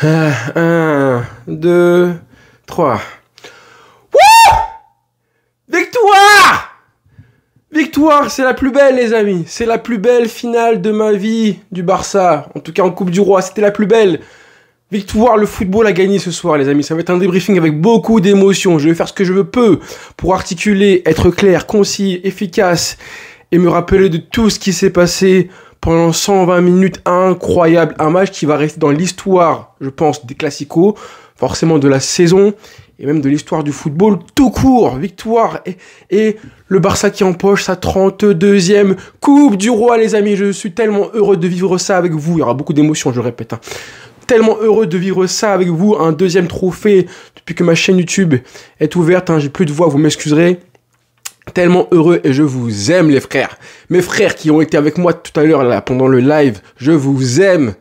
Un, deux, trois. Wouh! Victoire! Victoire, c'est la plus belle, les amis. C'est la plus belle finale de ma vie du Barça. En tout cas, en Coupe du Roi, c'était la plus belle. Victoire, le football a gagné ce soir, les amis. Ça va être un débriefing avec beaucoup d'émotions. Je vais faire ce que je peux pour articuler, être clair, concis, efficace et me rappeler de tout ce qui s'est passé pendant 120 minutes incroyables. Un match qui va rester dans l'histoire, je pense, des Classicos, forcément de la saison et même de l'histoire du football tout court. Victoire et le Barça qui empoche sa 32e Coupe du Roi, les amis. Je suis tellement heureux de vivre ça avec vous. Il y aura beaucoup d'émotions, je le répète. Tellement heureux de vivre ça avec vous. Un deuxième trophée depuis que ma chaîne YouTube est ouverte. J'ai plus de voix, vous m'excuserez. Tellement heureux et je vous aime, les frères. Mes frères qui ont été avec moi tout à l'heure là pendant le live, je vous aime.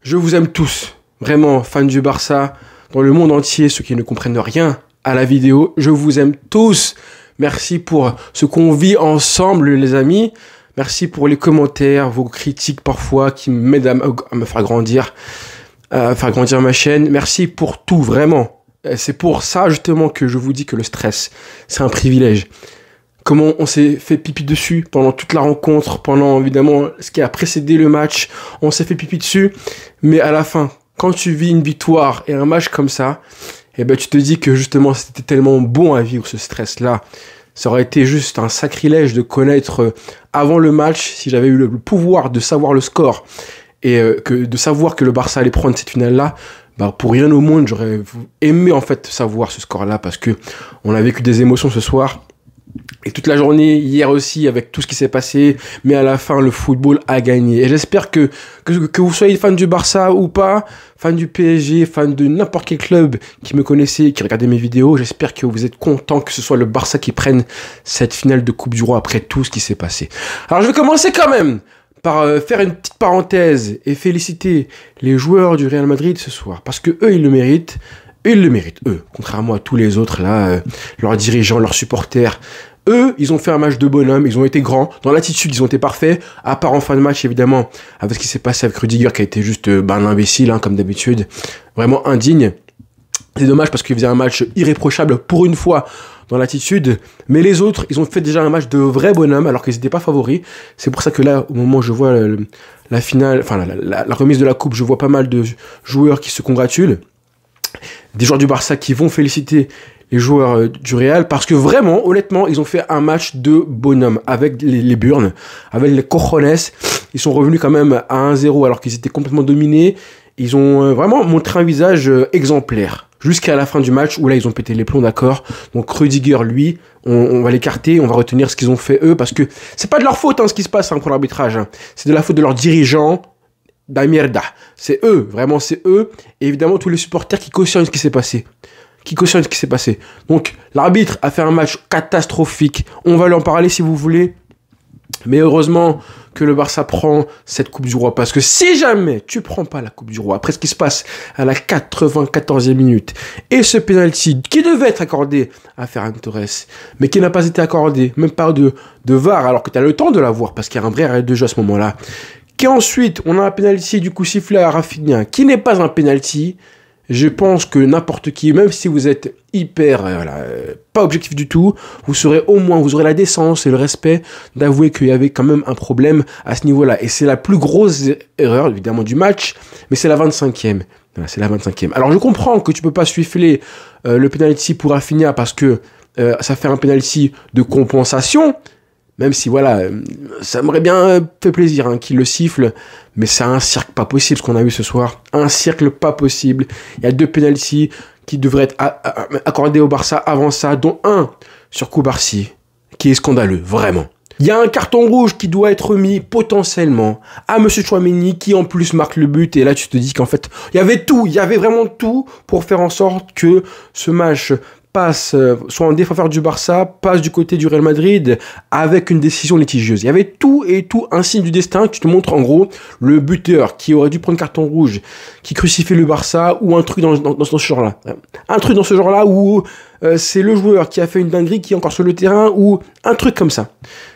Je vous aime tous. Vraiment, fans du Barça, dans le monde entier, ceux qui ne comprennent rien à la vidéo, je vous aime tous. Merci pour ce qu'on vit ensemble, les amis. Merci pour les commentaires, vos critiques parfois qui m'aident à me faire grandir ma chaîne. Merci pour tout, vraiment. C'est pour ça, justement, que je vous dis que le stress, c'est un privilège. Comment on s'est fait pipi dessus pendant toute la rencontre, pendant, évidemment, ce qui a précédé le match. On s'est fait pipi dessus. Mais à la fin, quand tu vis une victoire et un match comme ça, eh ben, tu te dis que, justement, c'était tellement bon à vivre ce stress-là. Ça aurait été juste un sacrilège de connaître avant le match, si j'avais eu le pouvoir de savoir le score, et de savoir que le Barça allait prendre cette finale-là, bah pour rien au monde, j'aurais aimé en fait savoir ce score-là parce que on a vécu des émotions ce soir et toute la journée, hier aussi, avec tout ce qui s'est passé, mais à la fin, le football a gagné. Et j'espère que vous soyez fan du Barça ou pas, fan du PSG, fan de n'importe quel club qui me connaissait, qui regardait mes vidéos, j'espère que vous êtes content que ce soit le Barça qui prenne cette finale de Coupe du Roi après tout ce qui s'est passé. Alors je vais commencer quand même par faire une petite parenthèse et féliciter les joueurs du Real Madrid ce soir. Parce que eux, ils le méritent. Ils le méritent, eux. Contrairement à tous les autres, là, leurs dirigeants, leurs supporters. Eux, ils ont fait un match de bonhomme. Ils ont été grands. Dans l'attitude, ils ont été parfaits. À part en fin de match, évidemment, avec ce qui s'est passé avec Rudiger, qui a été juste un imbécile, hein, comme d'habitude. Vraiment indigne. C'est dommage parce qu'ils faisaient un match irréprochable pour une fois dans l'attitude, mais les autres, ils ont fait déjà un match de vrai bonhomme alors qu'ils n'étaient pas favoris. C'est pour ça que là, au moment où je vois la finale, enfin la remise de la coupe, je vois pas mal de joueurs qui se congratulent, des joueurs du Barça qui vont féliciter les joueurs du Real parce que vraiment, honnêtement, ils ont fait un match de bonhomme avec les burnes, avec les cojones. Ils sont revenus quand même à 1-0 alors qu'ils étaient complètement dominés. Ils ont vraiment montré un visage exemplaire jusqu'à la fin du match où là ils ont pété les plombs, d'accord. Donc Rudiger, lui, on va l'écarter, on va retenir ce qu'ils ont fait eux parce que c'est pas de leur faute ce qui se passe pour l'arbitrage. C'est de la faute de leurs dirigeants, da mierda. C'est eux, vraiment c'est eux. Et évidemment tous les supporters qui cautionnent ce qui s'est passé. Donc l'arbitre a fait un match catastrophique. On va lui en parler si vous voulez. Mais heureusement que le Barça prend cette Coupe du Roi. Parce que si jamais tu prends pas la Coupe du Roi, après ce qui se passe à la 94e minute, et ce penalty qui devait être accordé à Ferran Torres, mais qui n'a pas été accordé, même pas de VAR, alors que tu as le temps de l'avoir, parce qu'il y a un vrai arrêt de jeu à ce moment-là. Qu'ensuite, on a un penalty du coup sifflé à Rafinha, qui n'est pas un penalty. Je pense que n'importe qui, même si vous êtes hyper, pas objectif du tout, vous aurez la décence et le respect d'avouer qu'il y avait quand même un problème à ce niveau-là. Et c'est la plus grosse erreur, évidemment, du match, mais c'est la 25e. Voilà, c'est la 25e. Alors, je comprends que tu peux pas suifler le penalty pour Rafinha parce que ça fait un penalty de compensation. Même si, voilà, ça m'aurait bien fait plaisir qu'il le siffle, mais c'est un cirque pas possible ce qu'on a vu ce soir. Un cirque pas possible. Il y a 2 pénaltys qui devraient être accordés au Barça avant ça, dont un sur Koubarsi, qui est scandaleux, vraiment. Il y a un carton rouge qui doit être mis potentiellement à Monsieur Tchouaméni, qui en plus marque le but. Et là, tu te dis qu'en fait, il y avait vraiment tout pour faire en sorte que ce match passe, soit en défenseur du Barça, passe du côté du Real Madrid avec une décision litigieuse. Il y avait tout et tout, un signe du destin qui te montre en gros le buteur qui aurait dû prendre carton rouge, qui crucifie le Barça ou un truc dans ce genre-là. Un truc dans ce genre-là où c'est le joueur qui a fait une dinguerie qui est encore sur le terrain ou un truc comme ça.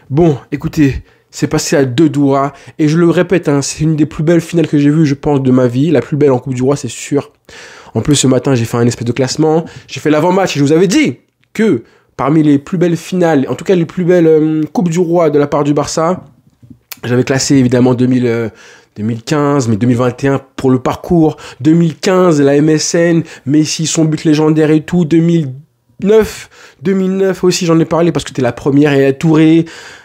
Bon, écoutez, C'est passé à 2 doigts. Et je le répète, hein, c'est une des plus belles finales que j'ai vues, je pense, de ma vie. La plus belle en Coupe du Roi, c'est sûr. En plus, ce matin, j'ai fait un espèce de classement. J'ai fait l'avant-match et je vous avais dit que parmi les plus belles finales, en tout cas les plus belles Coupes du Roi de la part du Barça, j'avais classé évidemment 2015, mais 2021 pour le parcours. 2015, la MSN, Messi, son but légendaire et tout. 2009 aussi, j'en ai parlé parce que c'était la première et à Touré.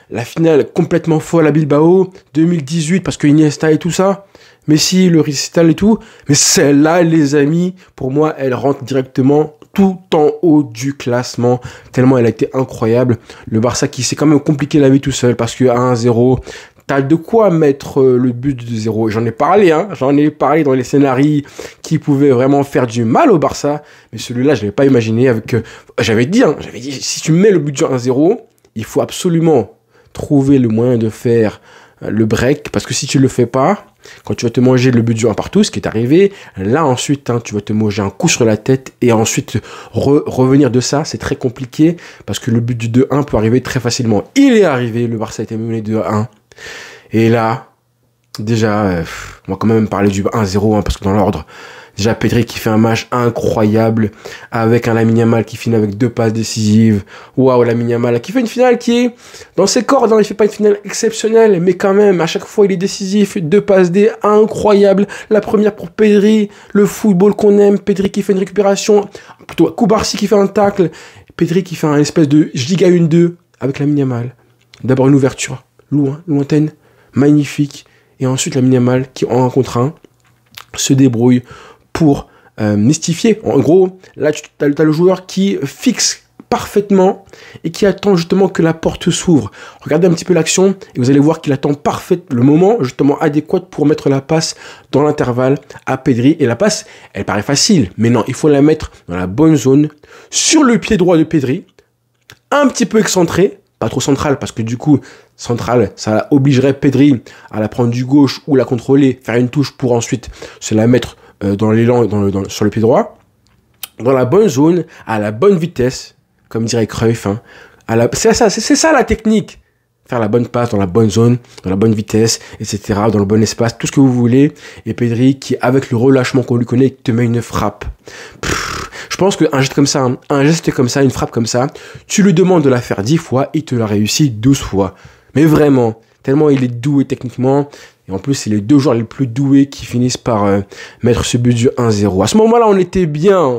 La finale complètement folle à Bilbao. 2018 parce que Iniesta et tout ça. Messi, le récital et tout. Mais celle-là, les amis, pour moi, elle rentre directement tout en haut du classement. Tellement elle a été incroyable. Le Barça qui s'est quand même compliqué la vie tout seul parce que 1-0, t'as de quoi mettre le but de 0. J'en ai parlé, hein. J'en ai parlé dans les scénarios qui pouvaient vraiment faire du mal au Barça. Mais celui-là, je l'avais pas imaginé avec... j'avais dit, si tu mets le but de 1-0, il faut absolument trouver le moyen de faire le break. Parce que si tu le fais pas, quand tu vas te manger le but du 1 partout, ce qui est arrivé, là ensuite, hein, tu vas te manger un coup sur la tête et ensuite revenir de ça, c'est très compliqué parce que le but du 2-1 peut arriver très facilement. Il est arrivé, le Barça a été mené 2-1. Et là, déjà, on va quand même parler du 1-0 hein, parce que dans l'ordre, déjà Pedri qui fait un match incroyable avec un Lamine Yamal qui finit avec 2 passes décisives. Waouh, Lamine Yamal qui fait une finale qui est dans ses cordes. Hein, il fait pas une finale exceptionnelle, mais quand même, à chaque fois, il est décisif. 2 passes D incroyables. La première pour Pedri, le football qu'on aime. Pedri qui fait une récupération, plutôt Koubarsi qui fait un tacle. Pedri qui fait un espèce de giga 1-2 avec Lamine Yamal. D'abord une ouverture lointaine, magnifique. Et ensuite Lamine Yamal qui en 1 contre 1 se débrouille pour mystifier. En gros, là tu as le joueur qui fixe parfaitement et qui attend justement que la porte s'ouvre. Regardez un petit peu l'action et vous allez voir qu'il attend le moment justement adéquat pour mettre la passe dans l'intervalle à Pedri. Et la passe, elle paraît facile, mais non, il faut la mettre dans la bonne zone, sur le pied droit de Pedri, un petit peu excentré, pas trop central parce que du coup central ça obligerait Pedri à la prendre du gauche ou la contrôler, faire une touche pour ensuite se la mettre dans l'élan sur le pied droit, dans la bonne zone, à la bonne vitesse, comme dirait Cruyff, hein, c'est ça la technique, faire la bonne passe dans la bonne zone, dans la bonne vitesse, etc., dans le bon espace, tout ce que vous voulez. Et Pedri qui, avec le relâchement qu'on lui connaît, te met une frappe. Je pense qu'un geste comme ça, une frappe comme ça, tu lui demandes de la faire 10 fois, il te la réussit 12 fois. Mais vraiment, tellement il est doué techniquement. Et en plus, c'est les 2 joueurs les plus doués qui finissent par mettre ce but du 1-0. À ce moment-là, on était bien,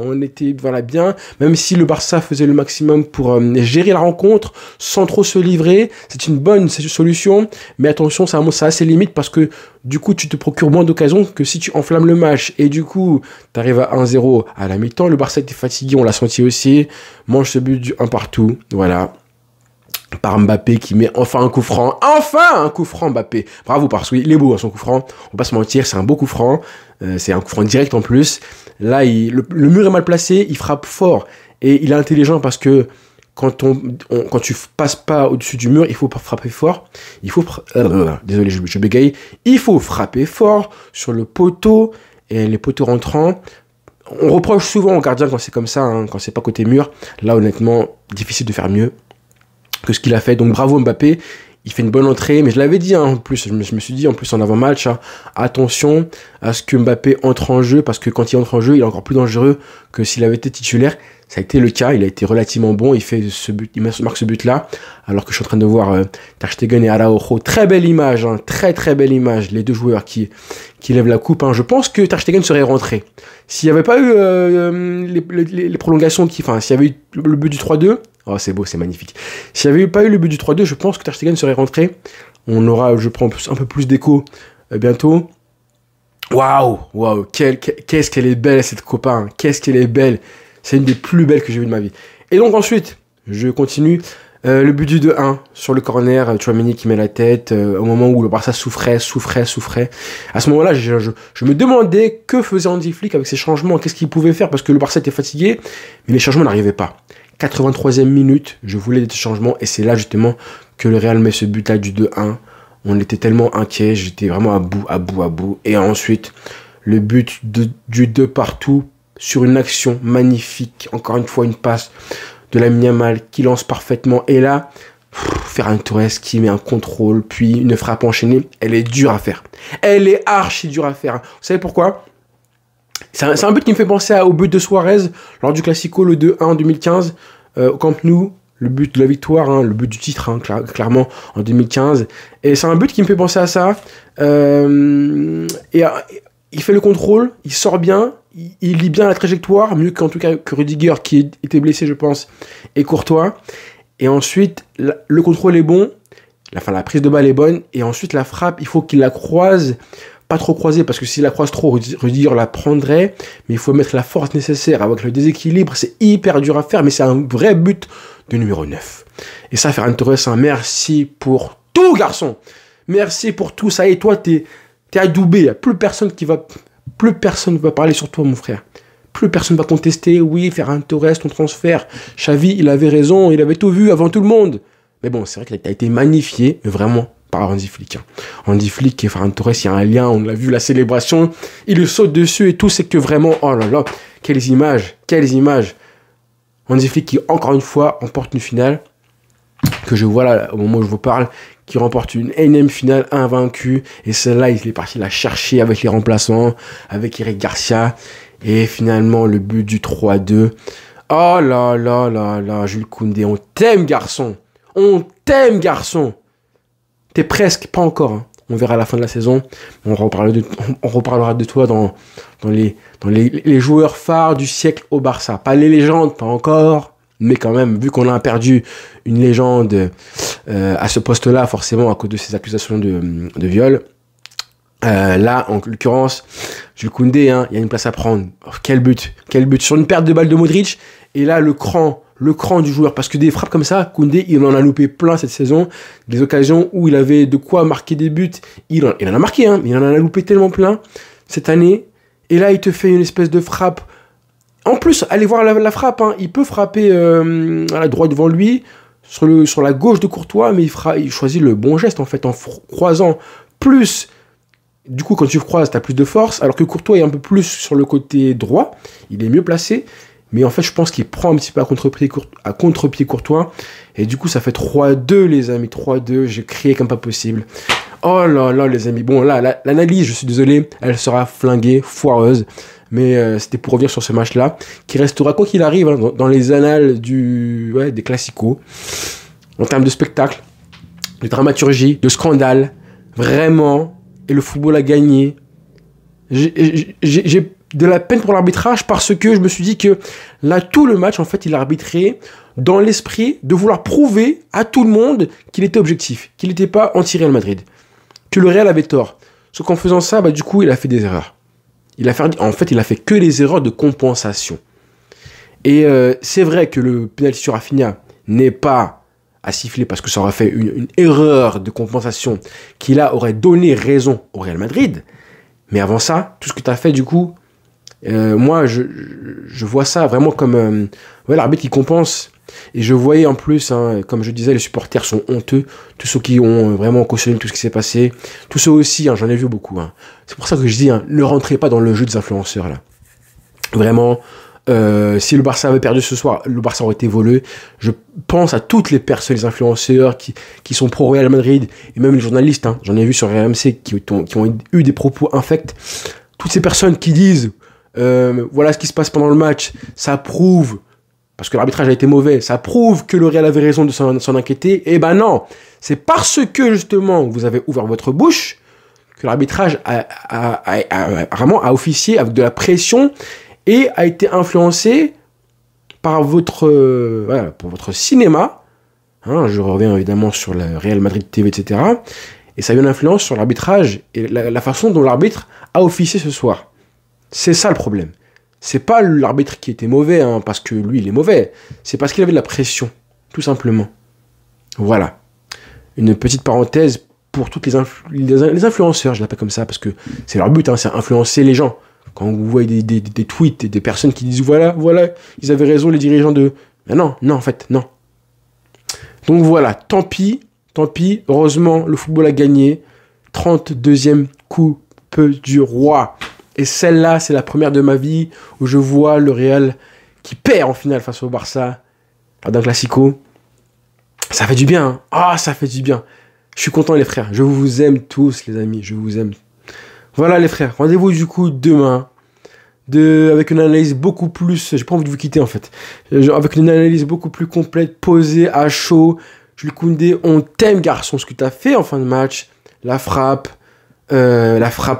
bien. Même si le Barça faisait le maximum pour gérer la rencontre sans trop se livrer. C'est une bonne solution. Mais attention, ça a ses limites parce que du coup, tu te procures moins d'occasions que si tu enflammes le match. Et du coup, tu arrives à 1-0 à la mi-temps. Le Barça était fatigué, on l'a senti aussi. Mange ce but du 1 partout. Voilà. Par Mbappé qui met enfin un coup franc. Enfin un coup franc Mbappé. Bravo parce qu'il est beau hein, son coup franc. On va pas se mentir, c'est un beau coup franc. C'est un coup franc direct en plus. Là, le mur est mal placé, il frappe fort. Et il est intelligent parce que quand tu passes pas au-dessus du mur, il faut frapper fort. Désolé, je bégaye. Il faut frapper fort sur le poteau et les poteaux rentrants. On reproche souvent au gardien quand c'est comme ça, hein, quand c'est pas côté mur. Là, honnêtement, difficile de faire mieux que ce qu'il a fait. Donc bravo Mbappé, il fait une bonne entrée, mais je l'avais dit hein, en plus, je me suis dit en plus en avant-match, hein, attention à ce que Mbappé entre en jeu, parce que quand il entre en jeu, il est encore plus dangereux que s'il avait été titulaire. Ça a été le cas, il a été relativement bon, il marque ce but-là, alors que je suis en train de voir Ter Stegen et Araujo. Très belle image, hein, très belle image, les 2 joueurs qui lèvent la coupe. Hein. Je pense que Ter Stegen serait rentré. S'il n'y avait pas eu les prolongations, s'il y avait eu le but du 3-2, oh c'est beau, c'est magnifique. S'il n'y avait pas eu le but du 3-2, je pense que Ter Stegen serait rentré. On aura, je prends un peu plus d'écho bientôt. Waouh, qu'est-ce qu'elle est belle cette copain, hein. Qu'est-ce qu'elle est belle. C'est une des plus belles que j'ai vues de ma vie. Et donc ensuite, je continue. Le but du 2-1 sur le corner, Tchouaméni qui met la tête au moment où le Barça souffrait. À ce moment-là, je me demandais que faisait Hansi Flick avec ses changements, qu'est-ce qu'il pouvait faire parce que le Barça était fatigué, mais les changements n'arrivaient pas. 83e minute, je voulais des changements et c'est là justement que le Real met ce but-là du 2-1. On était tellement inquiets, j'étais vraiment à bout. Et ensuite, le but du 2 partout sur une action magnifique. Encore une fois, une passe de Lamine Yamal qui lance parfaitement. Et là, Ferran Torres qui met un contrôle, puis une frappe enchaînée, elle est dure à faire. Elle est archi dure à faire. Vous savez pourquoi? C'est un but qui me fait penser au but de Suarez lors du Classico, le 2-1 en 2015, au Camp Nou. Le but de la victoire, hein, le but du titre, hein, clairement, en 2015. Et c'est un but qui me fait penser à ça. Il fait le contrôle, il sort bien, il lit bien la trajectoire, mieux qu'en tout cas que Rudiger, qui était blessé, je pense, et Courtois. Et ensuite, le contrôle est bon, la prise de balle est bonne, et ensuite la frappe, il faut qu'il la croise, pas trop croisée, parce que s'il la croise trop, Rudiger la prendrait, mais il faut mettre la force nécessaire avec le déséquilibre, c'est hyper dur à faire, mais c'est un vrai but de numéro 9. Et ça, Ferran Torres, merci pour tout, garçon. Merci pour tout. Ça y est, toi, t'es adoubé. Il n'y a plus personne va parler sur toi, mon frère. Plus personne va contester. Oui, Ferran Torres, ton transfert. Xavi, il avait raison. Il avait tout vu avant tout le monde. Mais bon, c'est vrai qu'il a été magnifié, mais vraiment par Hansi Flick. Hein. Hansi Flick et Ferran Torres, il y a un lien. On l'a vu, la célébration. Il le saute dessus et tout. C'est que vraiment, oh là là, quelles images. Quelles images. Hansi Flick qui, encore une fois, remporte une finale, que je vois là, au moment où je vous parle, qui remporte une énième finale invaincue, et celle-là, il est parti la chercher avec les remplaçants, avec Eric Garcia, et finalement, le but du 3-2. Oh là là là là, Jules Koundé, on t'aime, garçon. On t'aime, garçon. T'es presque, pas encore, hein. On verra à la fin de la saison. On reparlera de toi dans les joueurs phares du siècle au Barça. Pas les légendes, pas encore. Mais quand même, vu qu'on a perdu une légende à ce poste-là, forcément, à cause de ces accusations de viol. Là, en l'occurrence, Jules Koundé, hein, il y a une place à prendre. Oh, quel but. Quel but. Sur une perte de balle de Modric. Et là, le cran du joueur. Parce que des frappes comme ça, Koundé, il en a loupé plein cette saison. Des occasions où il avait de quoi marquer des buts. Il en a marqué, hein, mais il en a loupé tellement plein cette année. Et là, il te fait une espèce de frappe. En plus, allez voir la frappe. Hein. Il peut frapper à la droite devant lui, sur la gauche de Courtois, mais il choisit le bon geste, en fait, en croisant plus. Du coup, quand tu croises, tu as plus de force, alors que Courtois est un peu plus sur le côté droit. Il est mieux placé. Mais en fait, je pense qu'il prend un petit peu à contre-pied Courtois. Et du coup, ça fait 3-2, les amis. 3-2. J'ai crié comme pas possible. Oh là là, les amis. Bon, là, l'analyse, je suis désolé, elle sera flinguée, foireuse. Mais c'était pour revenir sur ce match-là, qui restera, quoi qu'il arrive, hein, dans les annales des classicos. En termes de spectacle, de dramaturgie, de scandale. Vraiment. Et le football a gagné. J'ai de la peine pour l'arbitrage parce que je me suis dit que là, tout le match, en fait, il a arbitré dans l'esprit de vouloir prouver à tout le monde qu'il était objectif, qu'il n'était pas anti-Real Madrid, que le Real avait tort. Sauf qu'en faisant ça, du coup, il a fait des erreurs. Il a fait que les erreurs de compensation. Et c'est vrai que le penalty sur Rafinha n'est pas à siffler parce que ça aurait fait une erreur de compensation qui là aurait donné raison au Real Madrid. Mais avant ça, tout ce que tu as fait, du coup, moi, je vois ça vraiment comme l'arbitre qui compense. Et je voyais en plus, hein, comme je disais, les supporters sont honteux. Tous ceux qui ont vraiment cautionné tout ce qui s'est passé. Tous ceux aussi, hein, j'en ai vu beaucoup. Hein. C'est pour ça que je dis, hein, ne rentrez pas dans le jeu des influenceurs. Là. Vraiment, si le Barça avait perdu ce soir, le Barça aurait été volé. Je pense à toutes les personnes, les influenceurs qui sont pro-Real Madrid, et même les journalistes, hein, j'en ai vu sur RMC, qui ont eu des propos infects. Toutes ces personnes qui disent, voilà ce qui se passe pendant le match, ça prouve, parce que l'arbitrage a été mauvais, ça prouve que le Real avait raison de s'en inquiéter. Eh ben non, c'est parce que justement vous avez ouvert votre bouche que l'arbitrage a officié avec de la pression et a été influencé par votre cinéma. Hein, je reviens évidemment sur le Real Madrid TV, etc. Et ça a eu une influence sur l'arbitrage et la façon dont l'arbitre a officié ce soir. C'est ça le problème. C'est pas l'arbitre qui était mauvais, hein, parce que lui, il est mauvais. C'est parce qu'il avait de la pression, tout simplement. Voilà. Une petite parenthèse pour toutes les influenceurs, je l'appelle comme ça, parce que c'est leur but, hein, c'est influencer les gens. Quand vous voyez des tweets et des personnes qui disent voilà, ils avaient raison, les dirigeants de... Mais non, en fait, non. Donc voilà, tant pis, heureusement, le football a gagné. 32e coupe du roi. Et celle-là, c'est la première de ma vie où je vois le Real qui perd en finale face au Barça lors d'un Classico. Ça fait du bien, hein. Ah, ça fait du bien. Je suis content, les frères. Je vous aime tous, les amis. Je vous aime. Voilà, les frères. Rendez-vous, du coup, demain. Avec une analyse beaucoup plus... J'ai pas envie de vous quitter, en fait. Avec une analyse beaucoup plus complète, posée, à chaud. Jules Koundé, on t'aime, garçon, ce que tu as fait en fin de match. La frappe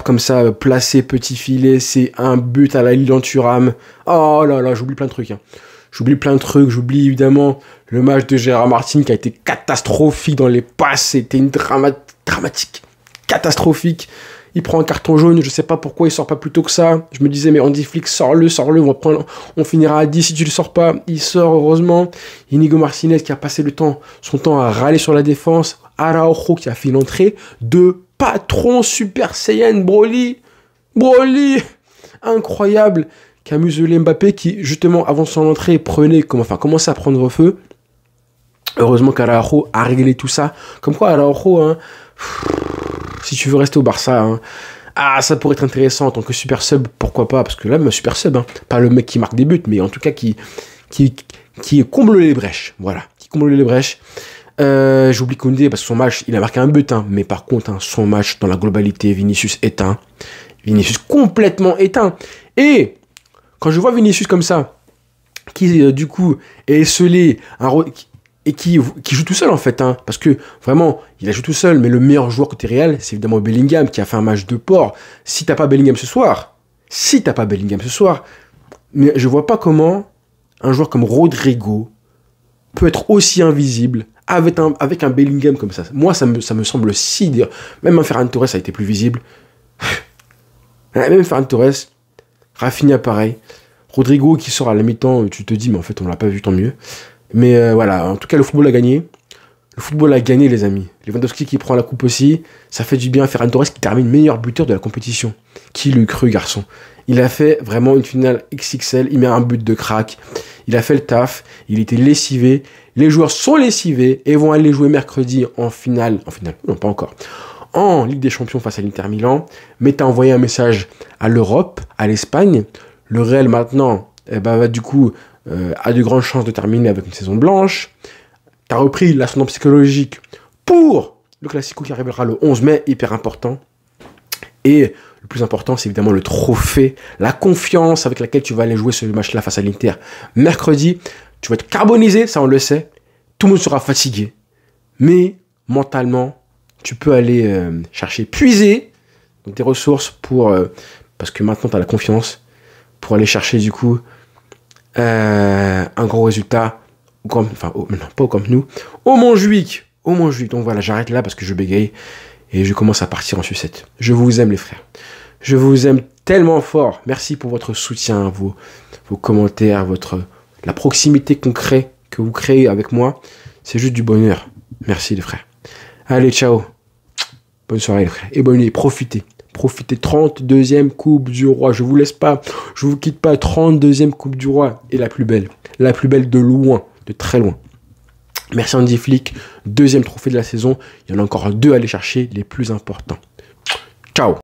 comme ça, placée, petit filet, c'est un but à la Lilian Thuram. Oh là là, j'oublie plein de trucs. Hein. J'oublie évidemment le match de Gérard Martin qui a été catastrophique dans les passes. C'était une dramatique, catastrophique. Il prend un carton jaune, je sais pas pourquoi il sort pas plus tôt que ça. Je me disais, mais Hansi Flick, sors-le, on finira à 10 si tu le sors pas. Il sort, heureusement. Inigo Martinez qui a passé son temps à râler sur la défense. Araujo qui a fait l'entrée. De patron Super Saiyan Broly, incroyable, qui a muselé Mbappé qui, justement, avant son entrée, commençait à prendre feu. Heureusement qu'Araujo a réglé tout ça. Comme quoi, Araujo, hein, si tu veux rester au Barça, hein, ça pourrait être intéressant en tant que super sub, pourquoi pas, parce que là, super sub, hein, pas le mec qui marque des buts, mais en tout cas qui comble les brèches, voilà, qui comble les brèches. J'oublie Koundé parce que son match, il a marqué un but, hein, mais par contre, hein, son match dans la globalité, Vinicius éteint, Vinicius complètement éteint. Et quand je vois Vinicius comme ça, qui du coup est esselé, et qui joue tout seul en fait, hein, parce que vraiment, il a joué tout seul, mais le meilleur joueur côté Real, c'est évidemment Bellingham qui a fait un match de porc. Si t'as pas Bellingham ce soir, mais je vois pas comment un joueur comme Rodrigo peut être aussi invisible avec un Bellingham comme ça. Moi, ça me semble si dur. Même un Ferran Torres a été plus visible. Même Ferran Torres, Rafinha pareil. Rodrigo qui sort à la mi-temps, tu te dis, mais en fait, on l'a pas vu, tant mieux. Mais voilà, en tout cas, le football a gagné. Le football a gagné, les amis. Lewandowski qui prend la coupe aussi. Ça fait du bien. Ferran Torres qui termine meilleur buteur de la compétition. Qui l'eût cru, garçon. Il a fait vraiment une finale XXL. Il met un but de crack. Il a fait le taf. Il était lessivé. Les joueurs sont lessivés et vont aller jouer mercredi en finale. Non, pas encore. En Ligue des Champions face à l'Inter Milan. Mais t'as envoyé un message à l'Europe, à l'Espagne. Le Real, maintenant, va du coup... a de grandes chances de terminer avec une saison blanche. Tu as repris l'ascendant psychologique pour le Classico qui arrivera le 11 mai, hyper important. Et le plus important, c'est évidemment le trophée, la confiance avec laquelle tu vas aller jouer ce match-là face à l'Inter. Mercredi, tu vas être carbonisé, ça on le sait. Tout le monde sera fatigué. Mais mentalement, tu peux aller puiser tes ressources parce que maintenant tu as la confiance pour aller chercher du coup un gros résultat pas au Camp Nou, au Montjuic. Donc voilà, j'arrête là parce que je bégaye et je commence à partir en sucette. Je vous aime, les frères, je vous aime tellement fort. Merci pour votre soutien, vos commentaires, la proximité que vous créez avec moi. C'est juste du bonheur. Merci, les frères. Allez, ciao, bonne soirée, les frères, et bonne nuit. Profitez, 32e Coupe du Roi, je vous laisse pas, je vous quitte pas. 32e Coupe du Roi, et la plus belle de loin, de très loin. Merci Hansi Flick, 2e trophée de la saison, il y en a encore 2 à aller chercher, les plus importants. Ciao.